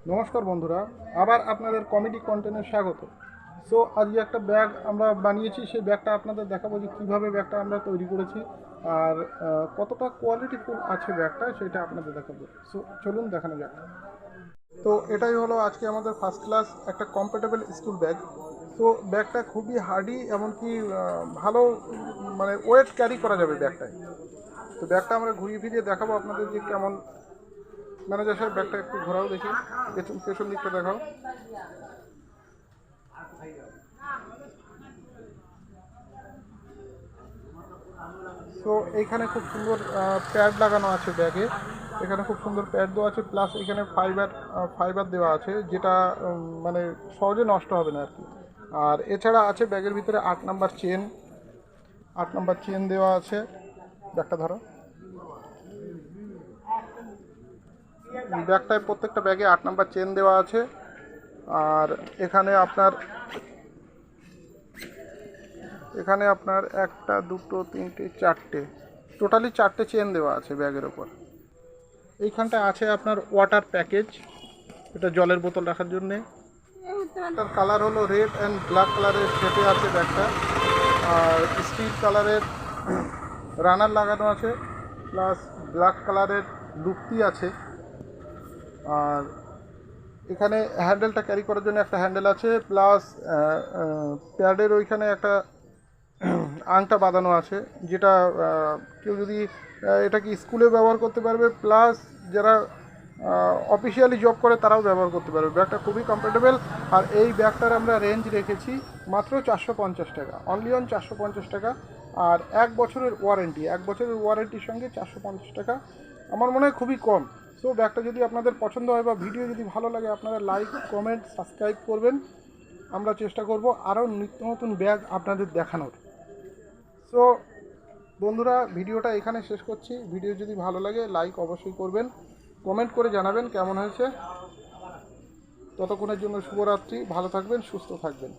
নমস্কার বন্ধুরা, আবার আপনাদের কমেডি কন্টেন্টে স্বাগত। সো আজকে একটা ব্যাগ আমরা বানিয়েছি, সেই ব্যাগটা আপনাদের দেখাবো যে কীভাবে ব্যাগটা আমরা তৈরি করেছি আর কতটা কোয়ালিটিফুল আছে ব্যাগটা সেটা আপনাদের দেখাবো। সো চলুন দেখানো যাক। তো এটাই হলো আজকে আমাদের ফার্স্ট ক্লাস একটা কমফোর্টেবল স্কুল ব্যাগ। তো ব্যাগটা খুবই হার্ডি, এমনকি ভালো মানে ওয়েট ক্যারি করা যাবে ব্যাগটায়। তো ব্যাগটা আমরা ঘুরিয়ে ফিরিয়ে দেখাবো আপনাদের যে কেমন। ম্যানেজার সাহেব ব্যাগটা একটু ঘোরাও দেখি, পেছন পেছন দিকটা দেখাও। তো এইখানে খুব সুন্দর প্যাড লাগানো আছে ব্যাগে। এখানে খুব সুন্দর প্যাড দেওয়া আছে, প্লাস এখানে ফাইবার ফাইবার দেওয়া আছে, যেটা মানে সহজে নষ্ট হবে না আর কি। আর এছাড়া আছে ব্যাগের ভিতরে 8 নাম্বার চেন, 8 নাম্বার চেন দেওয়া আছে। ব্যাগটা ধরো। ব্যাগটায় প্রত্যেকটা ব্যাগে 8 নাম্বার চেন দেওয়া আছে। আর এখানে আপনার একটা দুটো তিনটে চারটে, টোটালি 4টে চেন দেওয়া আছে ব্যাগের ওপর। এইখানটায় আছে আপনার ওয়াটার প্যাকেজ, এটা জলের বোতল রাখার জন্যে। এটার কালার হলো রেড অ্যান্ড ব্ল্যাক কালারের সেটে আছে ব্যাগটা। আর স্টিল কালারের রানার লাগানো আছে, প্লাস ব্ল্যাক কালারের লুপ্তি আছে। আর এখানে হ্যান্ডেলটা ক্যারি করার জন্য একটা হ্যান্ডেল আছে, প্লাস প্যাডের ওইখানে একটা আংটা বাঁধানো আছে, যেটা কেউ যদি এটাকে স্কুলে ব্যবহার করতে পারবে, প্লাস যারা অফিসিয়ালি জব করে তারাও ব্যবহার করতে পারবে। ব্যাগটা খুবই কমফোর্টেবল। আর এই ব্যাগটার আমরা রেঞ্জ রেখেছি মাত্র 450 টাকা, অনলি অন 450 টাকা। আর 1 বছরের ওয়ারেন্টি, 1 বছরের ওয়ারেন্টির সঙ্গে 450 টাকা আমার মনে হয় খুবই কম। সো ব্যাগটা যদি আপনাদের পছন্দ হয় বা ভিডিও যদি ভালো লাগে, আপনারা লাইক কমেন্ট সাবস্ক্রাইব করবেন। আমরা চেষ্টা করব আরও নিত্য নতুন ব্যাগ আপনাদের দেখানোর। সো বন্ধুরা, ভিডিওটা এখানে শেষ করছি। ভিডিও যদি ভালো লাগে লাইক অবশ্যই করবেন, কমেন্ট করে জানাবেন কেমন হয়েছে। ততক্ষণের জন্য শুভরাত্রি, ভালো থাকবেন, সুস্থ থাকবেন।